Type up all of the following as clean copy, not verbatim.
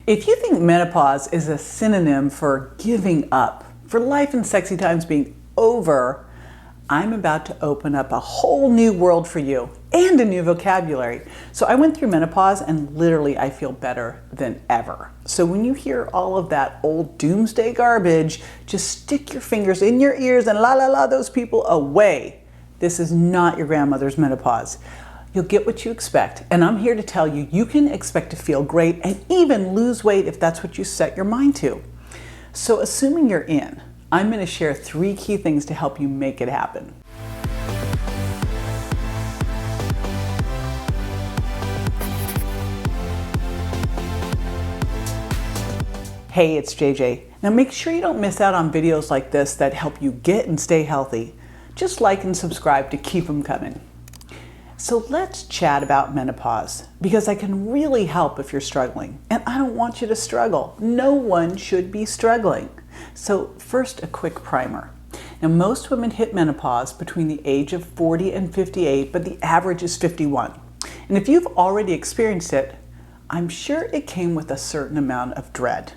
If you think menopause is a synonym for giving up, for life and sexy times being over, I'm about to open up a whole new world for you and a new vocabulary. So I went through menopause and literally I feel better than ever. So when you hear all of that old doomsday garbage, just stick your fingers in your ears and la la la those people away. This is not your grandmother's menopause. You'll get what you expect, and I'm here to tell you you can expect to feel great and even lose weight if that's what you set your mind to. So assuming you're in, I'm going to share 3 key things to help you make it happen. Hey, it's JJ. Now make sure you don't miss out on videos like this that help you get and stay healthy. Just like and subscribe to keep them coming. So let's chat about menopause, because I can really help if you're struggling, and I don't want you to struggle. No one should be struggling. So first, a quick primer. Now most women hit menopause between the age of 40 and 58, but the average is 51. And if you've already experienced it, I'm sure it came with a certain amount of dread.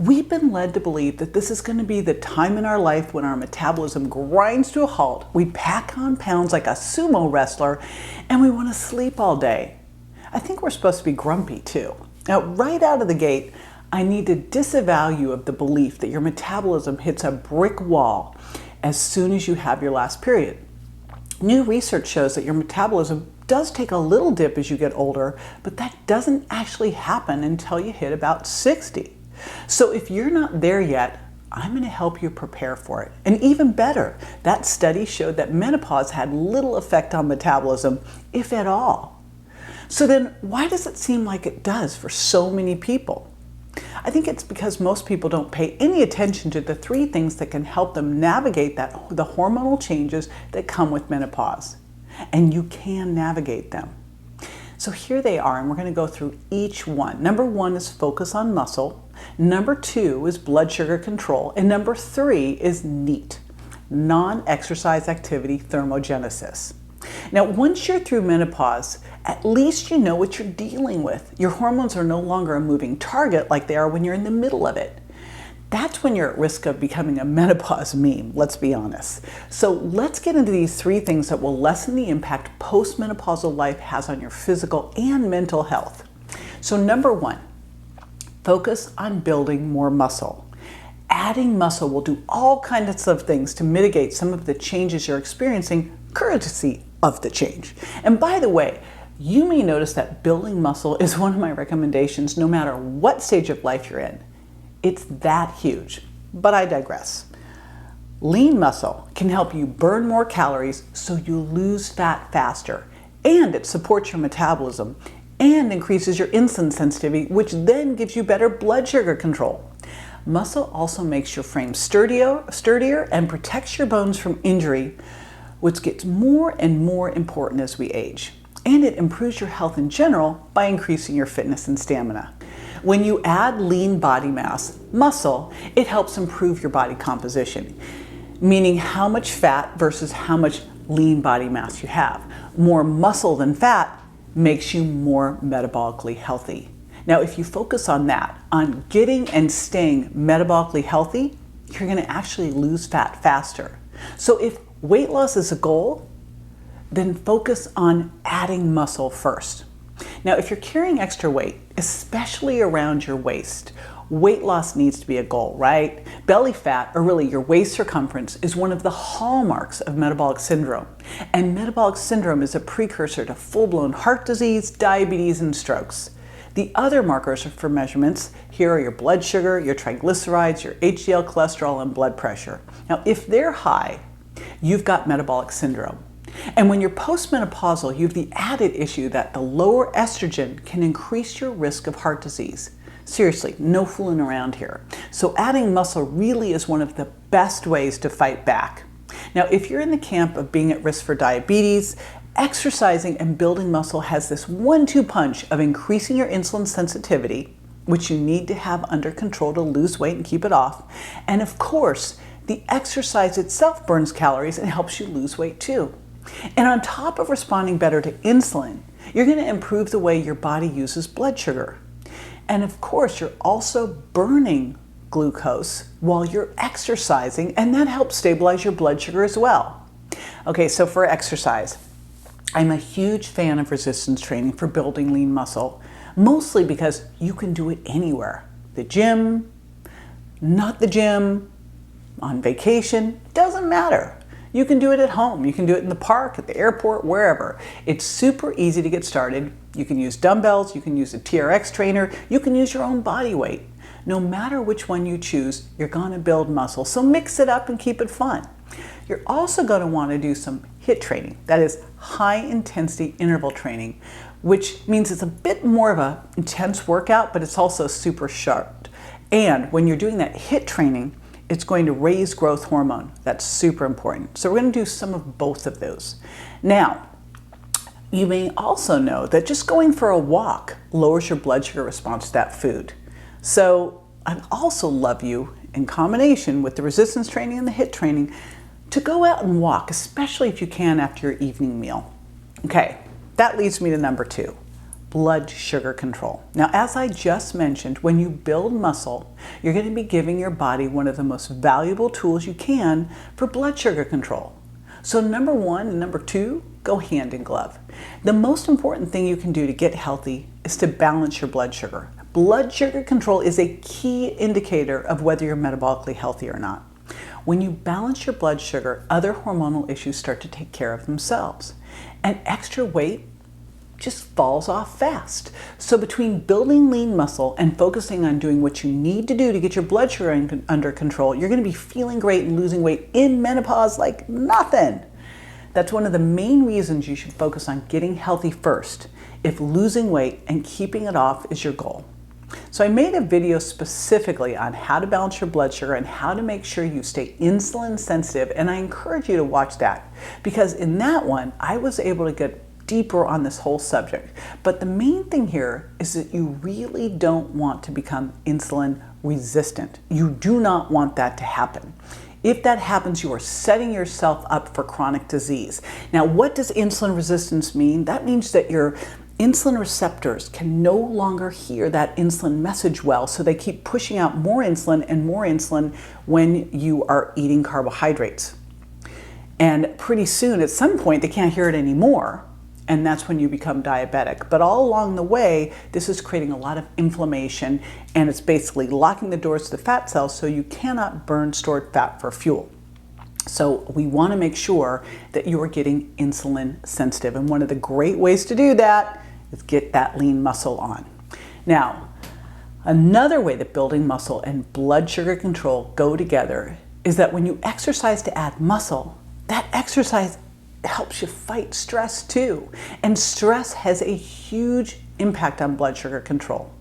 We've been led to believe that this is going to be the time in our life when our metabolism grinds to a halt, we pack on pounds like a sumo wrestler, and we want to sleep all day. I think we're supposed to be grumpy too. Now, right out of the gate, I need to disavow you of the belief that your metabolism hits a brick wall as soon as you have your last period. New research shows that your metabolism does take a little dip as you get older, but that doesn't actually happen until you hit about 60. So if you're not there yet, I'm going to help you prepare for it. And even better, that study showed that menopause had little effect on metabolism, if at all. So then why does it seem like it does for so many people? I think it's because most people don't pay any attention to the 3 things that can help them navigate the hormonal changes that come with menopause. And you can navigate them. So here they are, and we're going to go through each one. Number 1 is focus on muscle. Number 2 is blood sugar control. And number 3 is NEAT, non-exercise activity thermogenesis. Now, once you're through menopause, at least you know what you're dealing with. Your hormones are no longer a moving target like they are when you're in the middle of it. That's when you're at risk of becoming a menopause meme, let's be honest. So let's get into these 3 things that will lessen the impact postmenopausal life has on your physical and mental health. So number 1, focus on building more muscle. Adding muscle will do all kinds of things to mitigate some of the changes you're experiencing, courtesy of the change. And by the way, you may notice that building muscle is one of my recommendations no matter what stage of life you're in. It's that huge, but I digress. Lean muscle can help you burn more calories so you lose fat faster, and it supports your metabolism and increases your insulin sensitivity, which then gives you better blood sugar control. Muscle also makes your frame sturdier and protects your bones from injury, which gets more and more important as we age. And it improves your health in general by increasing your fitness and stamina. When you add lean body mass, muscle, it helps improve your body composition, meaning how much fat versus how much lean body mass you have. More muscle than fat makes you more metabolically healthy. Now, if you focus on that, on getting and staying metabolically healthy, you're going to actually lose fat faster. So if weight loss is a goal, then focus on adding muscle first. Now, if you're carrying extra weight, especially around your waist, weight loss needs to be a goal, right? Belly fat, or really your waist circumference, is one of the hallmarks of metabolic syndrome. And metabolic syndrome is a precursor to full-blown heart disease, diabetes, and strokes. The other markers for measurements here are your blood sugar, your triglycerides, your HDL cholesterol, and blood pressure. Now, if they're high, you've got metabolic syndrome. And when you're postmenopausal, you have the added issue that the lower estrogen can increase your risk of heart disease. Seriously, no fooling around here. So adding muscle really is one of the best ways to fight back. Now, if you're in the camp of being at risk for diabetes, exercising and building muscle has this 1-2 punch of increasing your insulin sensitivity, which you need to have under control to lose weight and keep it off. And of course, the exercise itself burns calories and helps you lose weight too. And on top of responding better to insulin, you're going to improve the way your body uses blood sugar. And of course, you're also burning glucose while you're exercising, and that helps stabilize your blood sugar as well. Okay, so for exercise, I'm a huge fan of resistance training for building lean muscle, mostly because you can do it anywhere. The gym, not the gym, on vacation, doesn't matter. You can do it at home. You can do it in the park, at the airport, wherever. It's super easy to get started. You can use dumbbells, you can use a TRX trainer, you can use your own body weight. No matter which one you choose, you're going to build muscle. So mix it up and keep it fun. You're also going to want to do some HIIT training, that is high intensity interval training, which means it's a bit more of an intense workout, but it's also super sharp. And when you're doing that HIIT training, it's going to raise growth hormone. That's super important. So we're going to do some of both of those. Now, you may also know that just going for a walk lowers your blood sugar response to that food. So I'd also love you, in combination with the resistance training and the HIIT training, to go out and walk, especially if you can after your evening meal. Okay, that leads me to number 2, blood sugar control. Now, as I just mentioned, when you build muscle, you're going to be giving your body one of the most valuable tools you can for blood sugar control. So number 1 and number 2 go hand in glove. The most important thing you can do to get healthy is to balance your blood sugar. Blood sugar control is a key indicator of whether you're metabolically healthy or not. When you balance your blood sugar, other hormonal issues start to take care of themselves. And extra weight just falls off fast. So between building lean muscle and focusing on doing what you need to do to get your blood sugar under control, you're going to be feeling great and losing weight in menopause like nothing. That's one of the main reasons you should focus on getting healthy first, if losing weight and keeping it off is your goal. So I made a video specifically on how to balance your blood sugar and how to make sure you stay insulin sensitive, and I encourage you to watch that, because in that one I was able to get deeper on this whole subject. But the main thing here is that you really don't want to become insulin resistant. You do not want that to happen. If that happens, you are setting yourself up for chronic disease. Now, what does insulin resistance mean? That means that your insulin receptors can no longer hear that insulin message well, so they keep pushing out more insulin when you are eating carbohydrates. And pretty soon, at some point, they can't hear it anymore, and that's when you become diabetic. But all along the way, this is creating a lot of inflammation, and it's basically locking the doors to the fat cells so you cannot burn stored fat for fuel. So we want to make sure that you are getting insulin sensitive, and one of the great ways to do that is get that lean muscle on. Now, another way that building muscle and blood sugar control go together is that when you exercise to add muscle, that exercise helps you fight stress too. And stress has a huge impact on blood sugar control.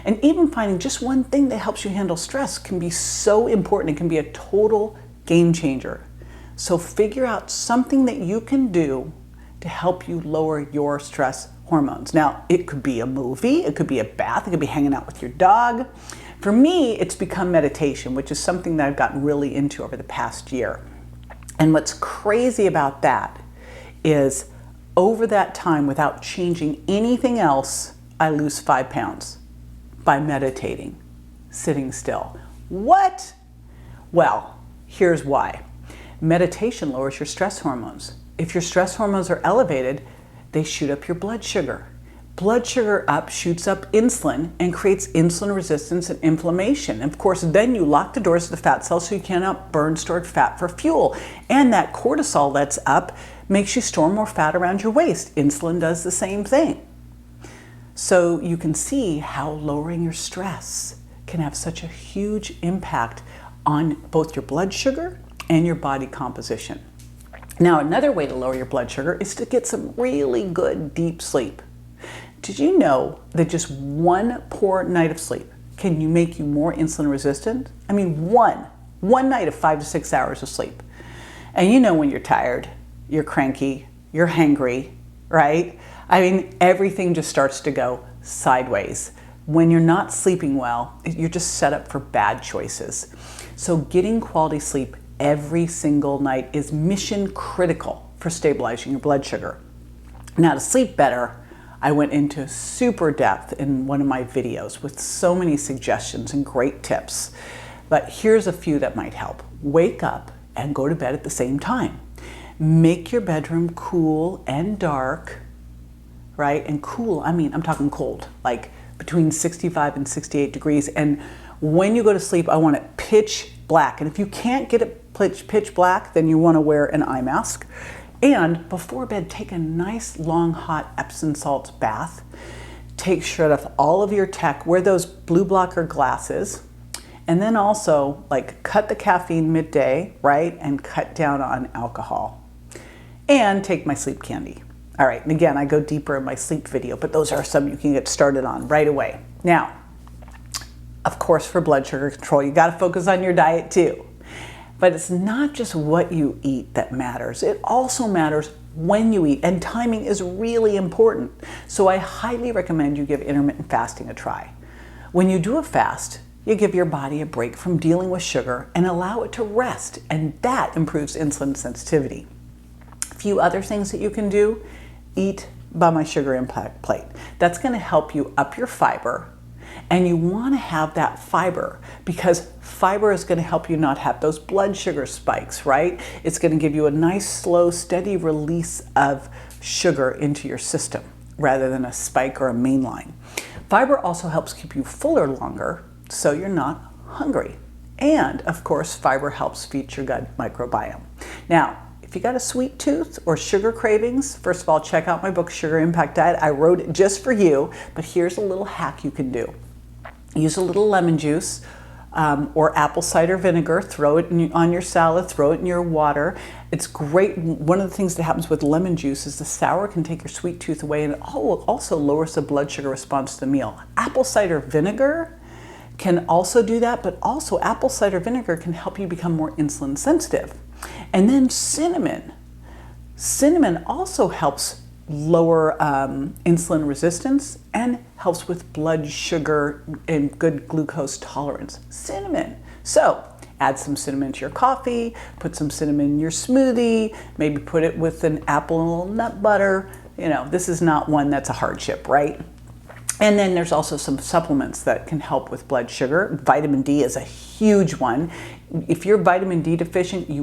And even finding just one thing that helps you handle stress can be so important. It can be a total game changer. So figure out something that you can do to help you lower your stress hormones. Now, it could be a movie, it could be a bath, it could be hanging out with your dog. For me, it's become meditation, which is something that I've gotten really into over the past year. And what's crazy about that is over that time, without changing anything else, I lose 5 pounds by meditating, sitting still. What? Well, here's why. Meditation lowers your stress hormones. If your stress hormones are elevated, they shoot up your blood sugar. Blood sugar up shoots up insulin and creates insulin resistance and inflammation. And of course, then you lock the doors to the fat cells so you cannot burn stored fat for fuel. And that cortisol that's up makes you store more fat around your waist. Insulin does the same thing. So you can see how lowering your stress can have such a huge impact on both your blood sugar and your body composition. Now, another way to lower your blood sugar is to get some really good deep sleep. Did you know that just one poor night of sleep can make you more insulin resistant? I mean, one night of 5 to 6 hours of sleep. And you know when you're tired, you're cranky, you're hangry, right? I mean, everything just starts to go sideways. When you're not sleeping well, you're just set up for bad choices. So getting quality sleep every single night is mission critical for stabilizing your blood sugar. Now, to sleep better, I went into super depth in one of my videos with so many suggestions and great tips. But here's a few that might help. Wake up and go to bed at the same time. Make your bedroom cool and dark, right? And cool, I mean, I'm talking cold, like between 65 and 68 degrees. And when you go to sleep, I want it pitch black. And if you can't get it pitch black, then you want to wear an eye mask. And before bed, take a nice long hot Epsom salt bath. Take shut off all of your tech, wear those blue blocker glasses, and then also like cut the caffeine midday, right? And cut down on alcohol. And take my sleep candy. All right, and again, I go deeper in my sleep video, but those are some you can get started on right away. Now, of course, for blood sugar control, you gotta focus on your diet too. But it's not just what you eat that matters. It also matters when you eat, and timing is really important. So I highly recommend you give intermittent fasting a try. When you do a fast, you give your body a break from dealing with sugar and allow it to rest, and that improves insulin sensitivity. A few other things that you can do: eat by my sugar impact plate. That's gonna help you up your fiber. And you want to have that fiber because fiber is going to help you not have those blood sugar spikes, right? It's going to give you a nice, slow, steady release of sugar into your system rather than a spike or a main line. Fiber also helps keep you fuller longer so you're not hungry. And of course, fiber helps feed your gut microbiome. Now, if you got a sweet tooth or sugar cravings, first of all, check out my book, Sugar Impact Diet. I wrote it just for you, but here's a little hack you can do. Use a little lemon juice or apple cider vinegar, throw it on your salad, throw it in your water. It's great. One of the things that happens with lemon juice is the sour can take your sweet tooth away, and it also lowers the blood sugar response to the meal. Apple cider vinegar can also do that, but also apple cider vinegar can help you become more insulin sensitive. And then cinnamon. Cinnamon also helps lower insulin resistance and helps with blood sugar and good glucose tolerance. Cinnamon. So add some cinnamon to your coffee, put some cinnamon in your smoothie, maybe put it with an apple and a little nut butter. You know, this is not one that's a hardship, right? And then there's also some supplements that can help with blood sugar. Vitamin D is a huge one. If you're vitamin D deficient, it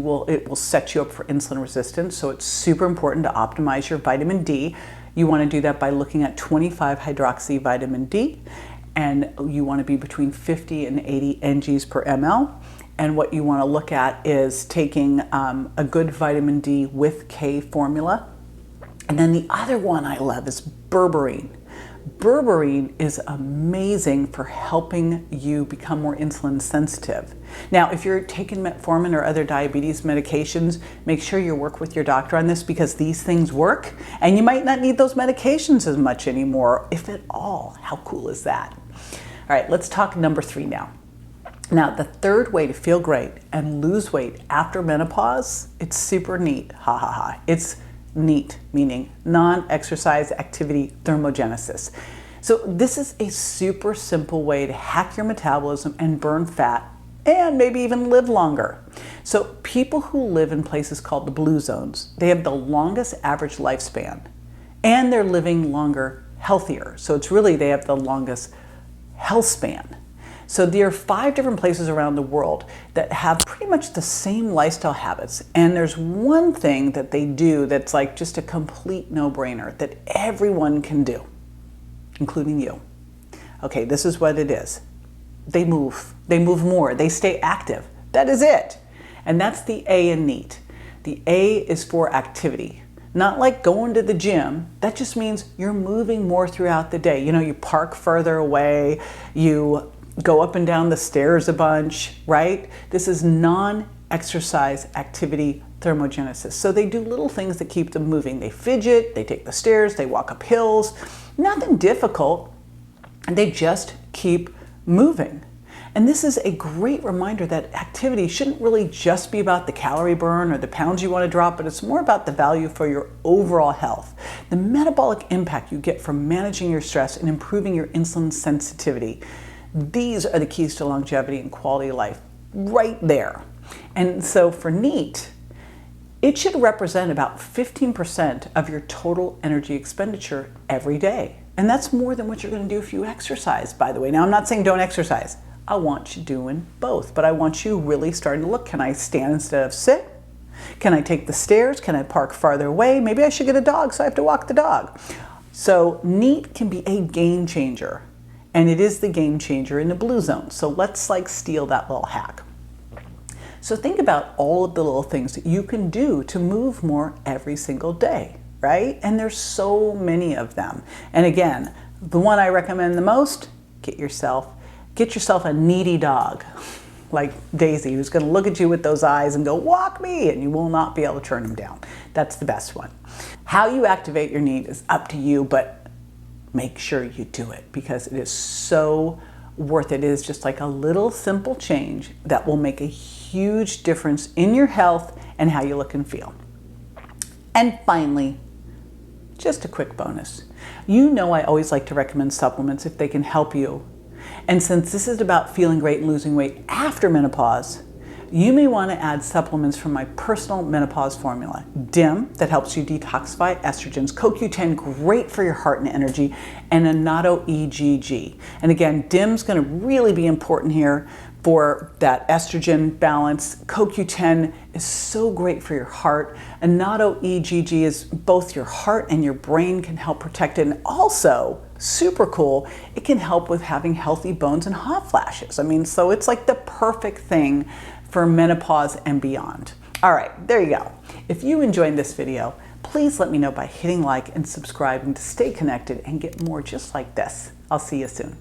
will set you up for insulin resistance. So it's super important to optimize your vitamin D. You want to do that by looking at 25 hydroxy vitamin D, and you want to be between 50 and 80 NGs per ml. And what you want to look at is taking a good vitamin D with K formula. And then the other one I love is berberine. Berberine is amazing for helping you become more insulin sensitive. Now, if you're taking metformin or other diabetes medications, make sure you work with your doctor on this because these things work and you might not need those medications as much anymore, if at all. How cool is that? All right, let's talk number 3 now. Now, the third way to feel great and lose weight after menopause, it's super neat. Ha ha ha. It's NEAT, meaning non-exercise activity thermogenesis. So this is a super simple way to hack your metabolism and burn fat and maybe even live longer. So people who live in places called the blue zones, they have the longest average lifespan and they're living longer, healthier. So it's really, they have the longest health span. So there are 5 different places around the world that have pretty much the same lifestyle habits. And there's one thing that they do that's like just a complete no-brainer that everyone can do, including you. Okay, this is what it is. They move more, they stay active. That is it. And that's the A in NEAT. The A is for activity. Not like going to the gym. That just means you're moving more throughout the day. You know, you park further away, you go up and down the stairs a bunch, right? This is non-exercise activity thermogenesis. So they do little things that keep them moving. They fidget, they take the stairs, they walk up hills. Nothing difficult. And they just keep moving. And this is a great reminder that activity shouldn't really just be about the calorie burn or the pounds you want to drop, but it's more about the value for your overall health. The metabolic impact you get from managing your stress and improving your insulin sensitivity. These are the keys to longevity and quality of life right there. And so for NEAT, It should represent about 15% of your total energy expenditure every day. And that's more than what you're going to do if you exercise, by the way. Now, I'm not saying don't exercise. I want you doing both, but I want you really starting to look, can I stand instead of sit? Can I take the stairs? Can I park farther away? Maybe I should get a dog, so I have to walk the dog. So NEAT can be a game changer, and it is the game changer in the blue zone. So let's steal that little hack. So think about all of the little things that you can do to move more every single day, right? And there's so many of them. And again, the one I recommend the most, get yourself a needy dog like Daisy, who's going to look at you with those eyes and go, walk me, and you will not be able to turn him down. That's the best one. How you activate your NEAT is up to you, but make sure you do it because it is so worth it. It is just like a little simple change that will make a huge difference in your health and how you look and feel. And finally, just a quick bonus. You know I always like to recommend supplements if they can help you. And since this is about feeling great and losing weight after menopause, you may want to add supplements from my personal menopause formula. DIM, that helps you detoxify estrogens, CoQ10, great for your heart and energy, and Annatto EGG. And again, DIM's going to really be important here for that estrogen balance. CoQ10 is so great for your heart. Annatto EGG is both your heart and your brain can help protect it. And also, super cool, it can help with having healthy bones and hot flashes. I mean, so it's like the perfect thing for menopause and beyond. All right, there you go. If you enjoyed this video, please let me know by hitting like and subscribing to stay connected and get more just like this. I'll see you soon.